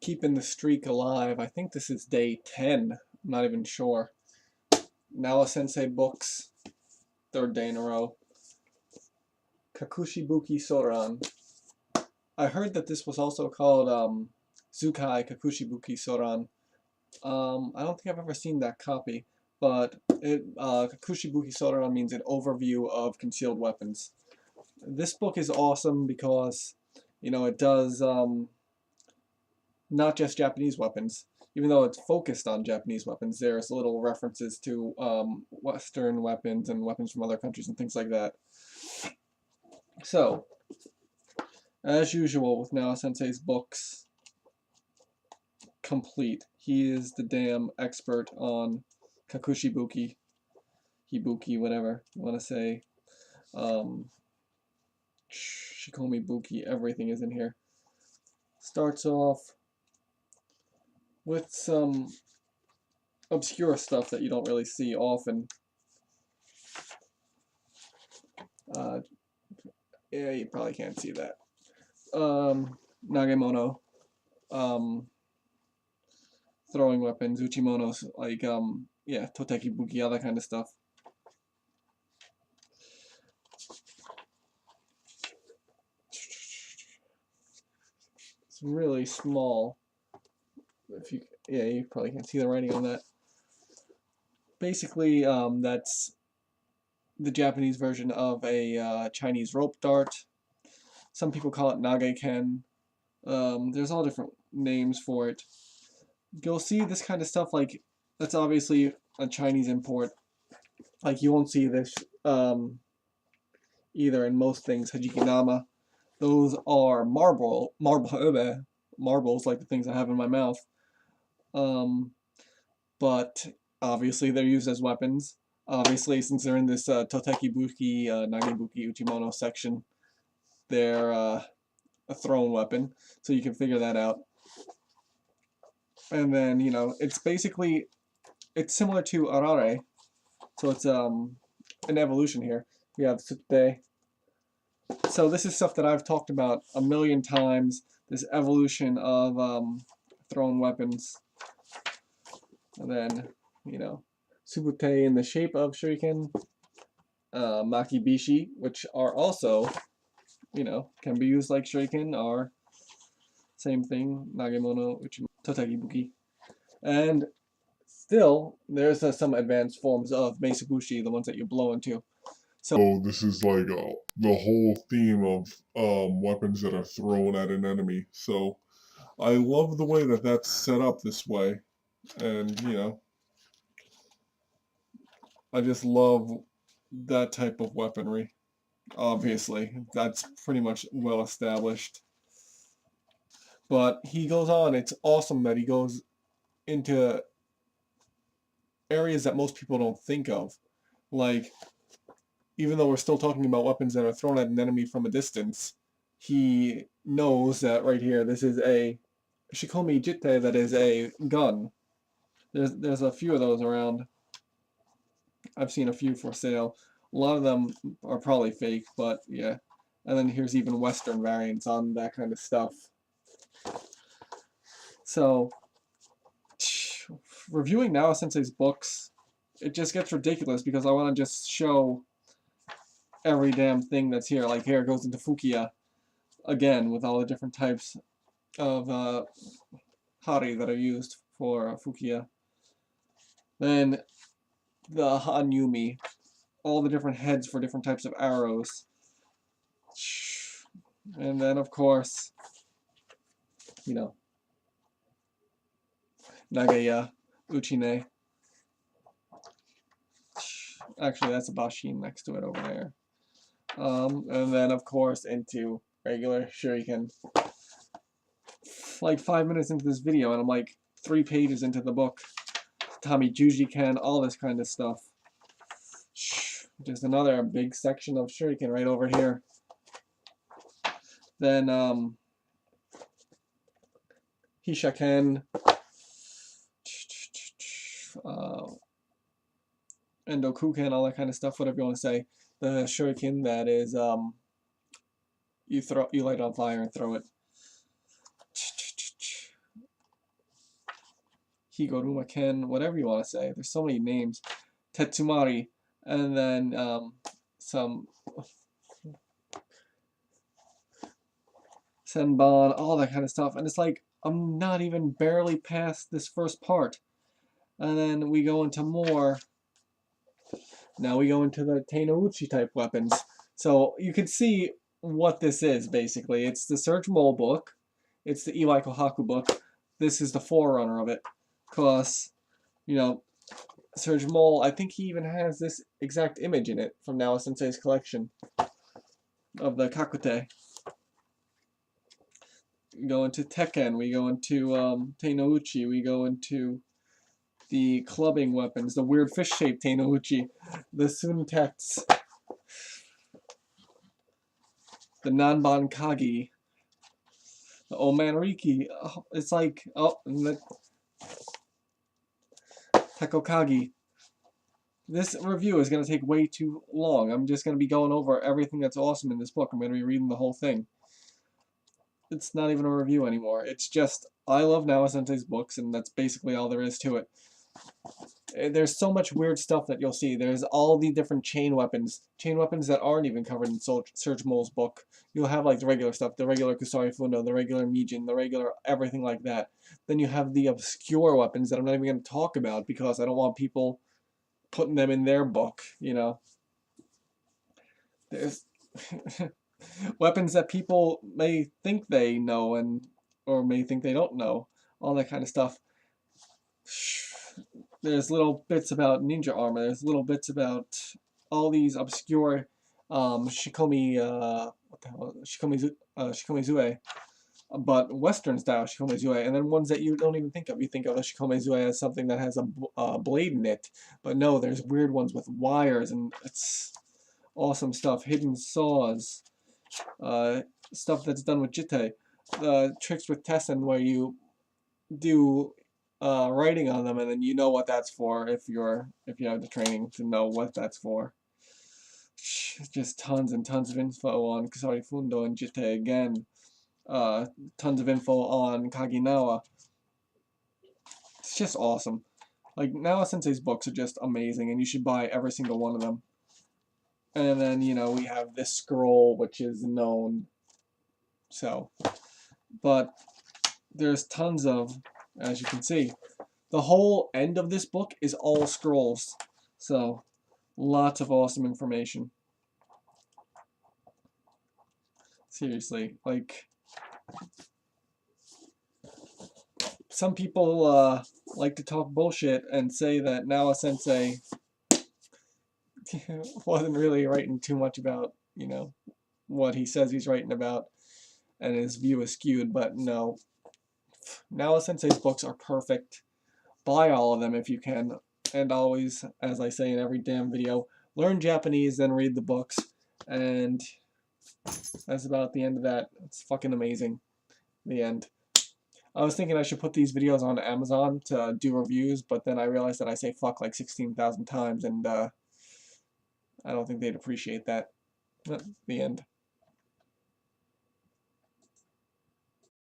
keeping the streak alive. I think this is day 10. I'm not even sure. Nawa Sensei books, third day in a row. Kakushibuki Soran. I heard that this was also called Zukai Kakushibuki Soran. I don't think I've ever seen that copy, but Kakushibuki Soran means an overview of concealed weapons. This book is awesome because, it does not just Japanese weapons. Even though it's focused on Japanese weapons, there's little references to Western weapons and weapons from other countries and things like that. So, as usual with Nawa Sensei's books, complete. He is the damn expert on Kakushibuki, Hibuki, whatever you want to say. Shikomi Buki, everything is in here. Starts off with some obscure stuff that you don't really see often. Yeah, you probably can't see that. Nagemono, throwing weapons, uchimonos, like, yeah, toteki buki, all that kind of stuff. It's really small. You probably can't see the writing on that. Basically, that's the Japanese version of a Chinese rope dart. Some people call it nageken. There's all different names for it. You'll see this kind of stuff, like, that's obviously a Chinese import. Like, you won't see this either in most things. Hajikinama. Those are marbles, like the things I have in my mouth. But obviously they're used as weapons. Obviously, since they're in this Toteki Buki, Nagebuki, Uchimono section, they're a thrown weapon, so you can figure that out. And then, it's basically, it's similar to Arare, so it's an evolution here. We have Tsute. So this is stuff that I've talked about a million times, this evolution of thrown weapons. And then, Subute in the shape of shuriken, Makibishi, which are also, can be used like shuriken, are same thing, Nagemono, Toteki Buki. And still, there's some advanced forms of Meisubushi, the ones that you blow into. So this is like the whole theme of weapons that are thrown at an enemy. So I love the way that that's set up this way. And, I just love that type of weaponry. Obviously, that's pretty much well established. But he goes on, it's awesome that he goes into areas that most people don't think of. Like, even though we're still talking about weapons that are thrown at an enemy from a distance, he knows that right here, this is a Shikomi Jitte, that is a gun. There's a few of those around. I've seen a few for sale. A lot of them are probably fake, but yeah. And then here's even Western variants on that kind of stuff. So, reviewing Nawa Sensei's books, it just gets ridiculous because I want to just show every damn thing that's here. Like here it goes into Fukiya again with all the different types of hari that are used for Fukiya. Then the Hanyumi, all the different heads for different types of arrows. And then of course, Nagaya, Uchine. Actually, that's a Bashin next to it over there. And then, of course, into regular shuriken. Like 5 minutes into this video, and I'm like 3 pages into the book. Tami Jujiken, all this kind of stuff. Just another big section of shuriken right over here. Then, Hishaken. Endokuken, all that kind of stuff, whatever you want to say. The shuriken that is, you light it on fire and throw it. Higoruma Ken, whatever you want to say. There's so many names. Tetsumari, and then some Senbon, all that kind of stuff. And it's like, I'm not even barely past this first part. And then we go into more. Now we go into the Teinouchi type weapons. So you can see what this is, basically. It's the Surge Mole book. It's the Iwai Kohaku book. This is the forerunner of it. Because, you know, Surge Mole, I think he even has this exact image in it from Nawa Sensei's collection of the Kakute. We go into Tekken, we go into Teinouchi, we go into the clubbing weapons, the weird fish-shaped Teinouchi, the Suntets, the Nanban Kagi, the Omanriki. Oh, it's like, oh, and the Tekokagi. This review is going to take way too long. I'm just going to be going over everything that's awesome in this book. I'm going to be reading the whole thing. It's not even a review anymore. It's just, I love Nawa Sensei's books, and that's basically all there is to it. There's so much weird stuff that you'll see. There's all the different chain weapons that aren't even covered in Surge Mole's book. You'll have like the regular stuff, the regular Kusari Fundo, the regular Mijin, the regular everything like that. Then you have the obscure weapons that I'm not even going to talk about because I don't want people putting them in their book, you know. There's weapons that people may think they know or may think they don't know, all that kind of stuff. There's little bits about ninja armor, there's little bits about all these obscure Shikomi, what the hell, Shikomi Zue, but Western style Shikomi Zue, and then ones that you don't even think of. You think of a Shikomi Zue as something that has a blade in it, but no, there's weird ones with wires, and it's awesome stuff. Hidden saws, stuff that's done with Jite, tricks with Tessen where you do writing on them, and then you know what that's for if you have the training to know what that's for. Just tons and tons of info on Kusari Fundo and Jite again. Tons of info on Kaginawa. It's just awesome. Like, Nawa Sensei's books are just amazing, and you should buy every single one of them. And then, you know, we have this scroll, which is known. So, but there's tons of, as you can see, the whole end of this book is all scrolls. So, lots of awesome information. Seriously, like, some people like to talk bullshit and say that Nawa Sensei wasn't really writing too much about, you know, what he says he's writing about, and his view is skewed, but no. Nawa Sensei's books are perfect. Buy all of them if you can, and always, as I say in every damn video, learn Japanese, then read the books, and that's about the end of that. It's fucking amazing. The end. I was thinking I should put these videos on Amazon to do reviews, but then I realized that I say fuck like 16,000 times, and I don't think they'd appreciate that. The end.